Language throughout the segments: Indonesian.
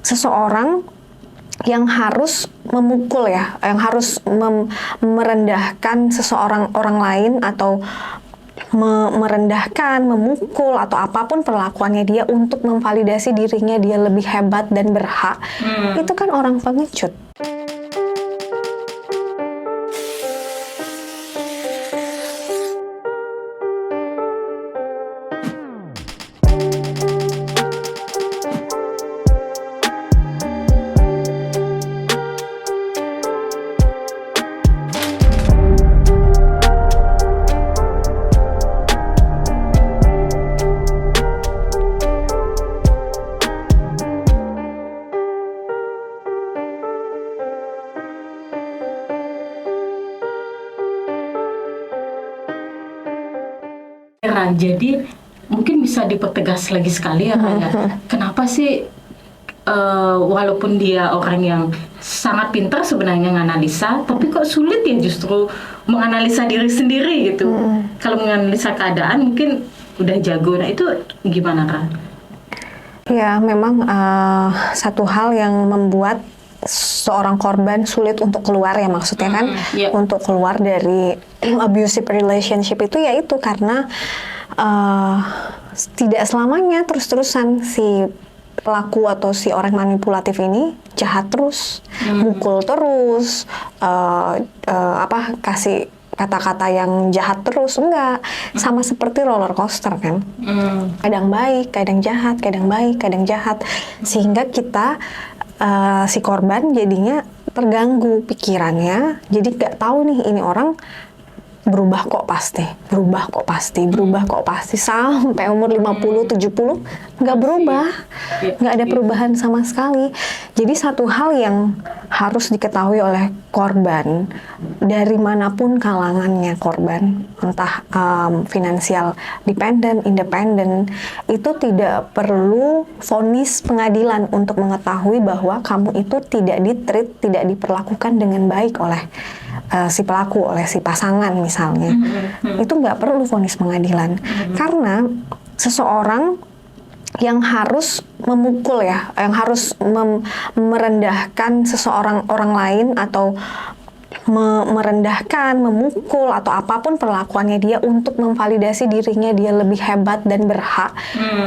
seseorang yang harus memukul ya, yang harus merendahkan seseorang orang lain atau merendahkan, memukul atau apapun perlakuannya dia untuk memvalidasi dirinya dia lebih hebat dan berhak, itu kan orang pengecut. Jadi mungkin bisa dipertegas lagi sekali ya Kak ya. Kenapa sih walaupun dia orang yang sangat pintar sebenarnya menganalisa, tapi kok sulit ya justru menganalisa diri sendiri gitu. Kalau menganalisa keadaan mungkin udah jago. Nah itu gimana Kak? Ya memang satu hal yang membuat seorang korban sulit untuk keluar ya, maksudnya kan untuk keluar dari abusive relationship itu yaitu karena tidak selamanya terus-terusan si pelaku atau si orang manipulatif ini jahat terus, mukul terus, kasih kata-kata yang jahat terus, enggak. Sama seperti roller coaster kan, kadang baik, kadang jahat, kadang baik, kadang jahat, sehingga kita si korban jadinya terganggu pikirannya, jadi nggak tahu nih ini orang berubah kok pasti sampai umur 50-70 nggak berubah, nggak ada perubahan sama sekali. Jadi satu hal yang harus diketahui oleh korban dari manapun kalangannya korban, entah finansial dependent, independent, itu tidak perlu vonis pengadilan untuk mengetahui bahwa kamu itu tidak ditreat, tidak diperlakukan dengan baik oleh si pelaku, oleh si pasangan misalnya. Itu nggak perlu vonis pengadilan, karena seseorang yang harus memukul ya, yang harus merendahkan seseorang orang lain atau merendahkan, memukul atau apapun perlakuannya dia untuk memvalidasi dirinya dia lebih hebat dan berhak,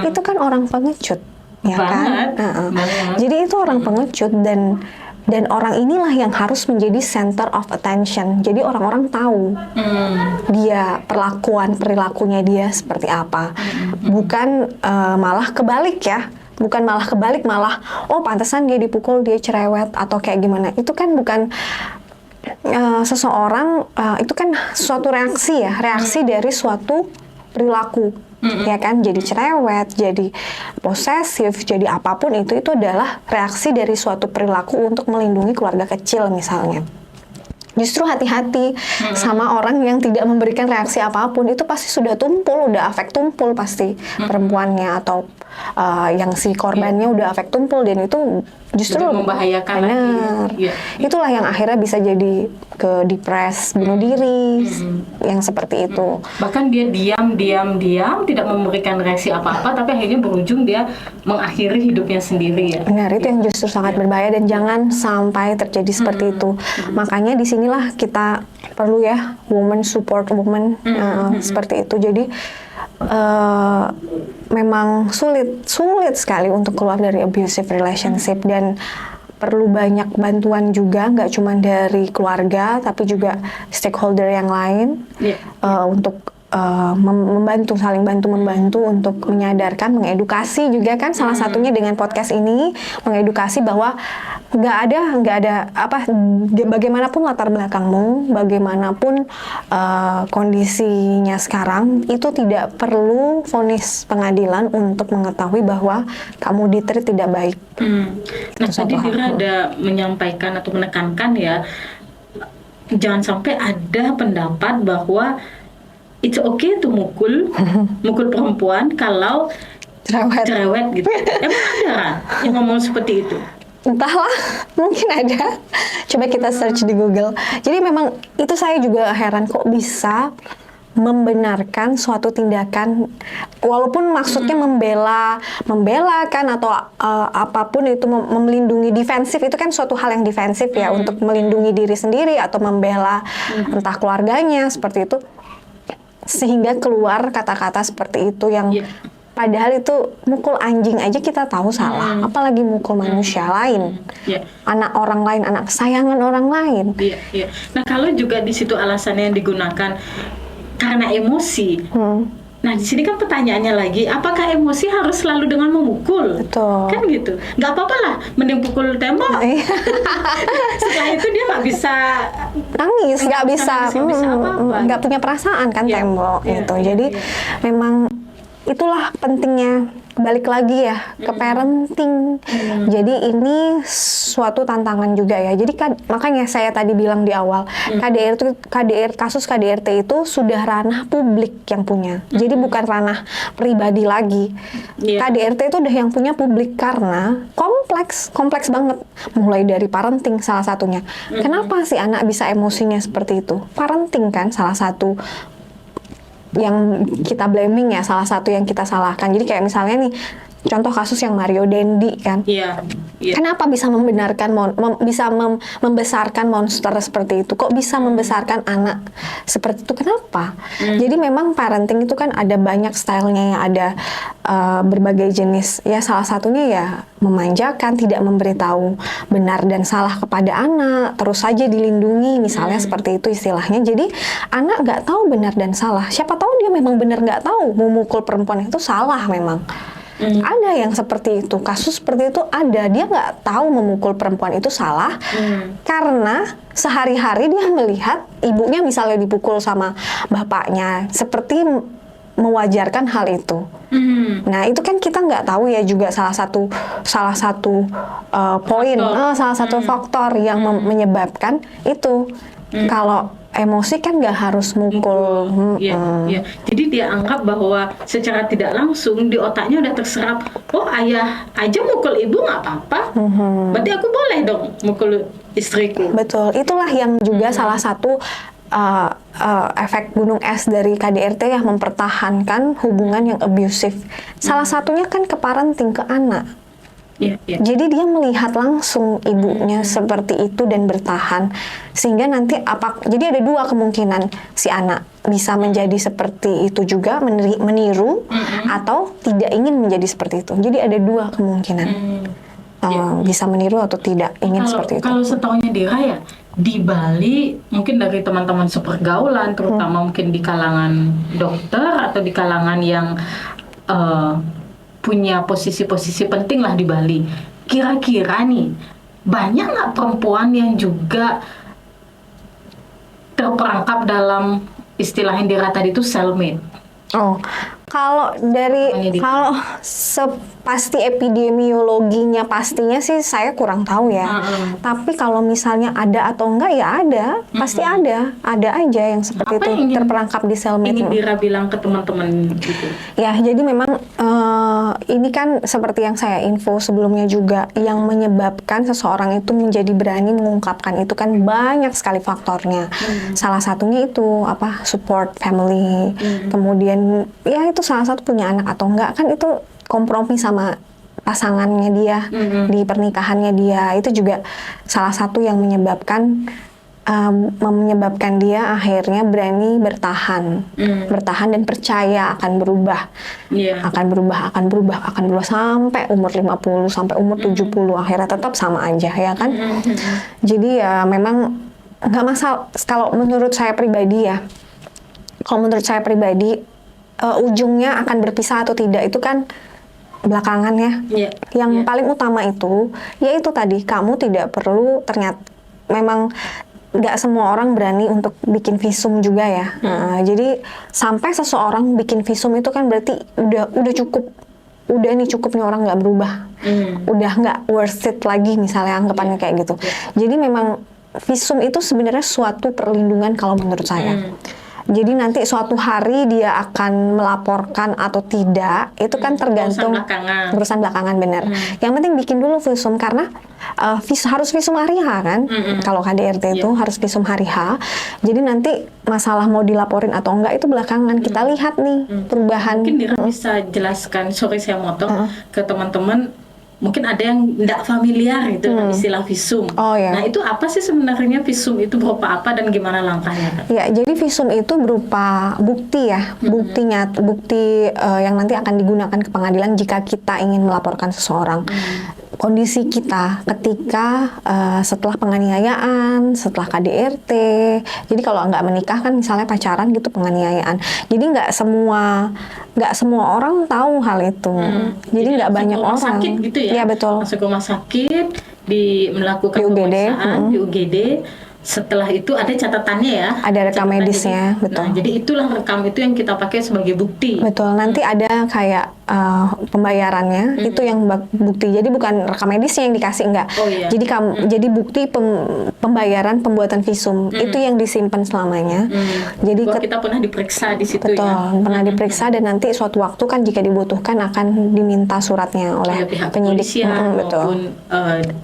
itu kan orang pengecut, ya kan? Jadi itu orang pengecut, dan orang inilah yang harus menjadi center of attention. Jadi orang-orang tahu dia perilakunya dia seperti apa. Bukan malah kebalik ya. Bukan malah kebalik, malah oh pantesan dia dipukul, dia cerewet atau kayak gimana. Itu kan bukan seseorang, itu kan suatu reaksi ya, reaksi dari suatu perilaku. Ya kan, jadi cerewet, jadi posesif, jadi apapun itu adalah reaksi dari suatu perilaku untuk melindungi keluarga kecil misalnya. Justru hati-hati sama orang yang tidak memberikan reaksi apapun, itu pasti sudah tumpul, udah afek tumpul pasti perempuannya atau yang si korbannya udah afek tumpul, dan itu justru membahayakan lagi. Itulah yang akhirnya bisa jadi ke depres, bunuh diri, yang seperti itu. Bahkan dia diam, tidak memberikan reaksi apa-apa, tapi akhirnya berujung dia mengakhiri hidupnya sendiri ya. Benar, itu yang justru sangat berbahaya dan jangan sampai terjadi seperti itu. Makanya disinilah kita perlu ya woman support woman, seperti itu. Jadi memang sulit sekali untuk keluar dari abusive relationship, dan perlu banyak bantuan juga, nggak cuma dari keluarga tapi juga stakeholder yang lain untuk membantu, saling membantu untuk menyadarkan, mengedukasi juga kan, salah satunya dengan podcast ini mengedukasi bahwa nggak ada bagaimanapun latar belakangmu, bagaimanapun kondisinya sekarang, itu tidak perlu vonis pengadilan untuk mengetahui bahwa kamu ditreat tidak baik. Nah tadi Dira ada menyampaikan atau menekankan ya, jangan sampai ada pendapat bahwa it's okay tuh mukul perempuan kalau cerewet gitu. Emang ada yang ngomong seperti itu? Entahlah, mungkin ada. Coba kita search di Google. Jadi memang itu saya juga heran, kok bisa membenarkan suatu tindakan, walaupun maksudnya membela kan, atau apapun itu, melindungi, defensif itu kan suatu hal yang defensif ya, untuk melindungi diri sendiri atau membela entah keluarganya seperti itu, sehingga keluar kata-kata seperti itu yang padahal itu mukul anjing aja kita tahu salah, apalagi mukul manusia lain, anak orang lain, anak kesayangan orang lain. Nah, kalau juga di situ alasannya yang digunakan karena emosi. Nah, di sini kan pertanyaannya lagi, apakah emosi harus selalu dengan memukul? Betul. Kan gitu. Nggak apa-apa lah, mending pukul tembok. Setelah itu dia nggak bisa nangis, nggak bisa apa-apa. nggak punya perasaan kan, tembok gitu. Jadi memang itulah pentingnya, balik lagi ya ke parenting. Jadi ini suatu tantangan juga ya. Jadi makanya saya tadi bilang di awal, kasus KDRT itu sudah ranah publik yang punya. Jadi bukan ranah pribadi lagi. KDRT itu udah yang punya publik karena kompleks banget. Mulai dari parenting salah satunya. Kenapa sih anak bisa emosinya seperti itu? Parenting kan salah satu yang kita blaming ya, salah satu yang kita salahkan. Jadi kayak misalnya nih, contoh kasus yang Mario Dendi kan, kenapa bisa membenarkan membesarkan monster seperti itu? Kok bisa membesarkan anak seperti itu? Kenapa? Jadi memang parenting itu kan ada banyak stylenya, yang ada berbagai jenis. Ya salah satunya ya memanjakan, tidak memberitahu benar dan salah kepada anak, terus saja dilindungi, misalnya seperti itu istilahnya. Jadi anak nggak tahu benar dan salah. Siapa tahu dia memang benar nggak tahu, memukul perempuan itu salah memang. Ada yang seperti itu, kasus seperti itu ada. Dia nggak tahu memukul perempuan itu salah, karena sehari-hari dia melihat ibunya misalnya dipukul sama bapaknya, seperti mewajarkan hal itu. Nah itu kan kita nggak tahu ya, juga salah satu poin, salah satu faktor yang menyebabkan itu. Kalau emosi kan nggak harus mukul. Jadi dia anggap bahwa secara tidak langsung di otaknya udah terserap, oh ayah aja mukul ibu nggak apa-apa, berarti aku boleh dong mukul istriku. Betul, itulah yang juga salah satu efek gunung es dari KDRT yang mempertahankan hubungan yang abusive. Salah satunya kan ke parenting, ke anak. Jadi dia melihat langsung ibunya seperti itu dan bertahan, sehingga nanti jadi ada dua kemungkinan, si anak bisa menjadi seperti itu juga, meniru, atau tidak ingin menjadi seperti itu. Jadi ada dua kemungkinan, bisa meniru atau tidak ingin seperti itu. Kalau setahunya Dira ya, di Bali mungkin dari teman-teman sepergaulan, terutama mungkin di kalangan dokter atau di kalangan yang punya posisi-posisi penting lah di Bali. Kira-kira nih, banyak nggak perempuan yang juga terperangkap dalam istilah yang Dira tadi itu cellmate? Kalau pasti epidemiologinya pastinya sih saya kurang tahu ya. Tapi kalau misalnya ada atau enggak ya ada, pasti ada aja yang seperti itu terperangkap di cellmate. Ini Dira bilang ke teman-teman gitu. Ya, jadi memang ini kan seperti yang saya info sebelumnya juga, yang menyebabkan seseorang itu menjadi berani mengungkapkan itu kan banyak sekali faktornya. Salah satunya itu support family. Kemudian ya itu salah satu punya anak atau enggak, kan itu kompromi sama pasangannya dia, di pernikahannya dia, itu juga salah satu yang menyebabkan dia akhirnya berani bertahan dan percaya akan berubah, akan berubah sampai umur 50, sampai umur 70, akhirnya tetap sama aja ya kan. Jadi ya memang nggak masalah. Kalau menurut saya pribadi ujungnya akan berpisah atau tidak itu kan belakangan ya. Yang paling utama itu yaitu tadi, kamu tidak perlu, ternyata memang nggak semua orang berani untuk bikin visum juga ya. Jadi sampai seseorang bikin visum itu kan berarti udah cukup, cukupnya orang nggak berubah, udah nggak worth it lagi misalnya anggapannya kayak gitu. Jadi memang visum itu sebenarnya suatu perlindungan kalau menurut saya. Jadi nanti suatu hari dia akan melaporkan atau tidak, itu kan tergantung urusan belakangan benar. Yang penting bikin dulu visum karena harus visum hari H kan. Kalau KDRT itu harus visum hari H. Jadi nanti masalah mau dilaporin atau enggak itu belakangan kita lihat nih perubahan. Mungkin Dira bisa jelaskan, sorry saya motong ke teman-teman. Mungkin ada yang tidak familiar gitu dengan istilah visum. Nah itu apa sih sebenarnya visum itu, berupa apa dan gimana langkahnya? Ya, jadi visum itu berupa bukti ya, bukti yang nanti akan digunakan ke pengadilan jika kita ingin melaporkan seseorang. Kondisi kita ketika setelah penganiayaan, setelah KDRT. Jadi kalau nggak menikah kan misalnya pacaran gitu penganiayaan. Jadi nggak semua orang tahu hal itu. Jadi nggak banyak orang. Sakit gitu ya? Iya betul. Masuk rumah sakit, melakukan pemeriksaan di UGD. Setelah itu ada catatannya ya? Ada rekam medisnya, betul. Nah, jadi itulah rekam itu yang kita pakai sebagai bukti. Betul, nanti ada kayak pembayarannya, itu yang bukti. Jadi bukan rekam medisnya yang dikasih, enggak. Jadi bukti pembayaran pembuatan visum, itu yang disimpan selamanya. Jadi kita pernah diperiksa di situ. Betul, pernah diperiksa dan nanti suatu waktu kan jika dibutuhkan akan diminta suratnya oleh pihak penyidik. Maupun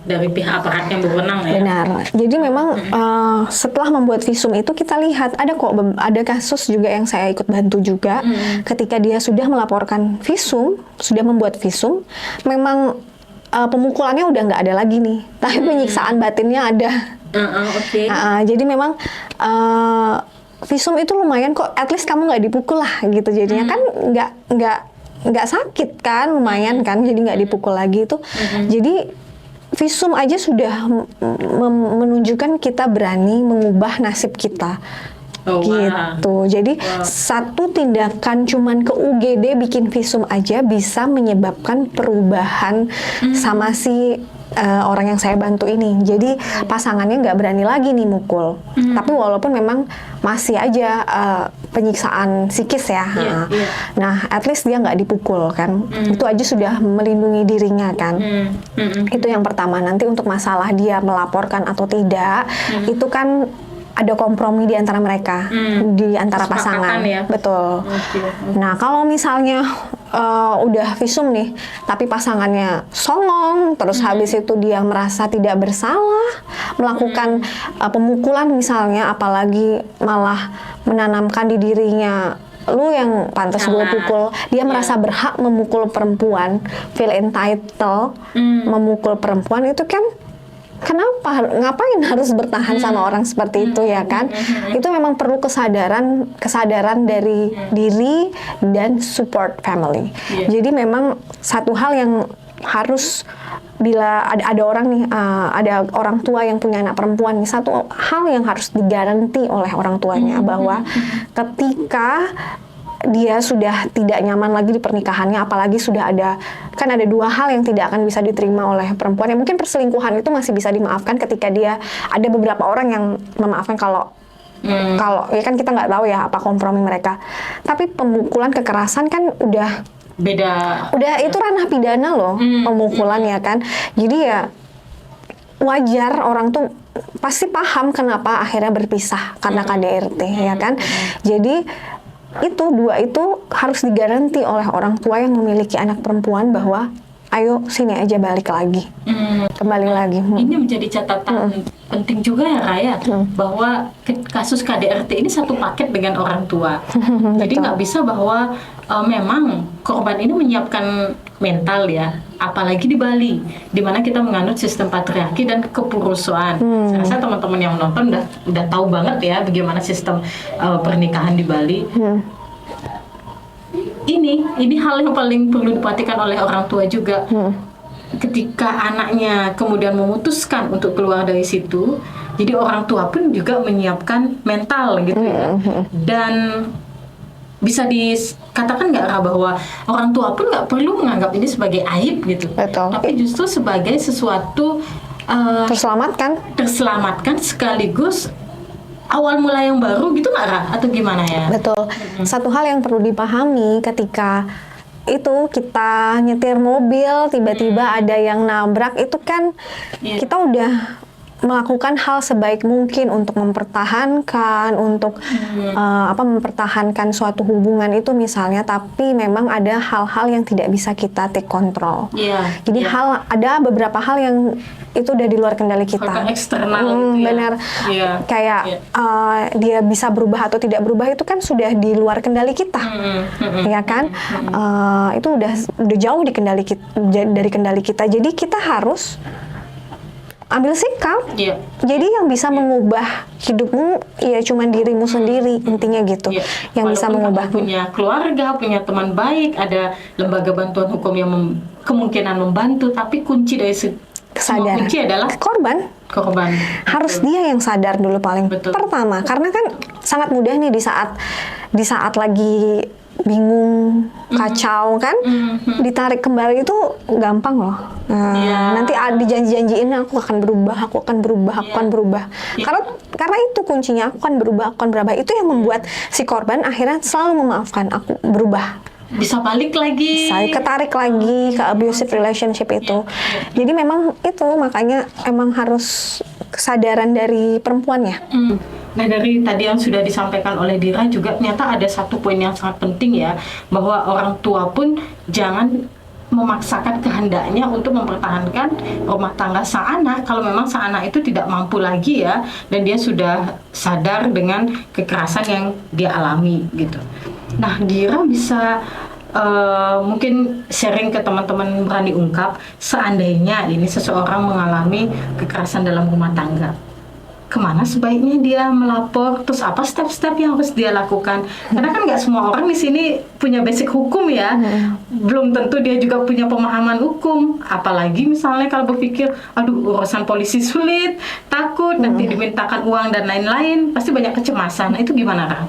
dari pihak aparat yang berwenang ya. Benar. Jadi memang setelah membuat visum itu kita lihat ada kasus juga yang saya ikut bantu juga ketika dia sudah melaporkan visum, sudah membuat visum, memang pemukulannya udah nggak ada lagi nih, tapi penyiksaan batinnya ada. Jadi memang visum itu lumayan kok, at least kamu nggak dipukul lah gitu jadinya kan nggak sakit kan, lumayan kan, jadi nggak dipukul lagi itu. Jadi visum aja sudah menunjukkan kita berani mengubah nasib kita. Gitu. Jadi satu tindakan cuman ke UGD bikin visum aja bisa menyebabkan perubahan sama si orang yang saya bantu ini. Jadi pasangannya nggak berani lagi nih mukul. Tapi walaupun memang masih aja penyiksaan psikis ya. Nah, at least dia nggak dipukul kan. Itu aja sudah melindungi dirinya kan. Itu yang pertama. Nanti untuk masalah dia melaporkan atau tidak, itu kan ada kompromi di antara mereka, di antara pasangan. Ya? Betul. Nah, kalau misalnya udah visum nih, tapi pasangannya songong, terus habis itu dia merasa tidak bersalah, melakukan pemukulan misalnya, apalagi malah menanamkan di dirinya, lu yang pantas gue pukul, dia merasa berhak memukul perempuan, feel entitled, memukul perempuan, itu kan kenapa? Ngapain harus bertahan sama orang seperti itu ya kan? Itu memang perlu kesadaran dari diri dan support family. Jadi memang satu hal yang harus, bila ada orang nih, ada orang tua yang punya anak perempuan, satu hal yang harus digaranti oleh orang tuanya bahwa ketika dia sudah tidak nyaman lagi di pernikahannya, apalagi sudah ada dua hal yang tidak akan bisa diterima oleh perempuan. Ya mungkin perselingkuhan itu masih bisa dimaafkan ketika dia ada beberapa orang yang memaafkan kalau ya kan kita nggak tahu ya apa kompromi mereka. Tapi pemukulan, kekerasan kan udah beda. Udah itu ranah pidana loh, pemukulan ya kan. Jadi ya wajar orang tuh pasti paham kenapa akhirnya berpisah karena KDRT ya kan. Jadi dua itu harus digaranti oleh orang tua yang memiliki anak perempuan bahwa ayo sini aja balik lagi, kembali lagi. Ini menjadi catatan penting juga ya Raya, bahwa kasus KDRT ini satu paket dengan orang tua. Jadi nggak bisa bahwa memang korban ini menyiapkan mental ya, apalagi di Bali, di mana kita menganut sistem patriarki dan kepurusuan. Saya rasa teman-teman yang menonton udah tahu banget ya bagaimana sistem pernikahan di Bali. Ini hal yang paling perlu diperhatikan oleh orang tua juga. Ketika anaknya kemudian memutuskan untuk keluar dari situ, jadi orang tua pun juga menyiapkan mental gitu ya. Dan bisa dikatakan nggak Ra, bahwa orang tua pun nggak perlu menganggap ini sebagai aib gitu. Betul. Tapi justru sebagai sesuatu terselamatkan sekaligus awal mula yang baru gitu nggak Ra? Atau gimana ya? Betul. Satu hal yang perlu dipahami ketika itu kita nyetir mobil tiba-tiba ada yang nabrak, itu kan kita udah melakukan hal sebaik mungkin untuk mempertahankan, untuk mempertahankan suatu hubungan itu misalnya, tapi memang ada hal-hal yang tidak bisa kita take control. Iya. Jadi ada beberapa hal yang itu udah di luar kendali kita. Hal eksternal gitu ya. Benar. Iya. Kayak dia bisa berubah atau tidak berubah itu kan sudah di luar kendali kita, ya kan? Itu udah jauh dari kendali kita. Jadi kita harus ambil sikap. Iya. Jadi yang bisa mengubah hidupmu ya cuman dirimu sendiri, intinya gitu. Iya. Yang bisa Walaupun mengubah. kamu punya keluarga, punya teman baik, ada lembaga bantuan hukum yang kemungkinan membantu, tapi kunci dari semua Sadar. kunci adalah Korban korban. harus dia yang sadar dulu paling Betul. pertama, karena kan sangat mudah nih di saat lagi bingung, kacau kan, ditarik kembali itu gampang loh. Iya. Nanti dijanji-janjiin aku akan berubah, aku akan berubah, aku akan berubah. Karena itu kuncinya, aku akan berubah, aku akan berubah. Itu yang membuat si korban akhirnya selalu memaafkan, aku berubah. Bisa balik lagi. Saya ketarik lagi ke abusive relationship itu. Jadi memang itu makanya emang harus kesadaran dari perempuannya. Nah, dari tadi yang sudah disampaikan oleh Dira juga ternyata ada satu poin yang sangat penting ya, bahwa orang tua pun jangan memaksakan kehendaknya untuk mempertahankan rumah tangga sang anak kalau memang sang anak itu tidak mampu lagi ya, dan dia sudah sadar dengan kekerasan yang dia alami gitu. Nah, Dira bisa mungkin sharing ke teman-teman, berani ungkap seandainya ini seseorang mengalami kekerasan dalam rumah tangga, kemana sebaiknya dia melapor, terus apa step-step yang harus dia lakukan? Karena kan nggak semua orang di sini punya basic hukum ya, belum tentu dia juga punya pemahaman hukum, apalagi misalnya kalau berpikir, aduh urusan polisi sulit, takut nanti dimintakan uang dan lain-lain, pasti banyak kecemasan. Nah, itu gimana, Ra?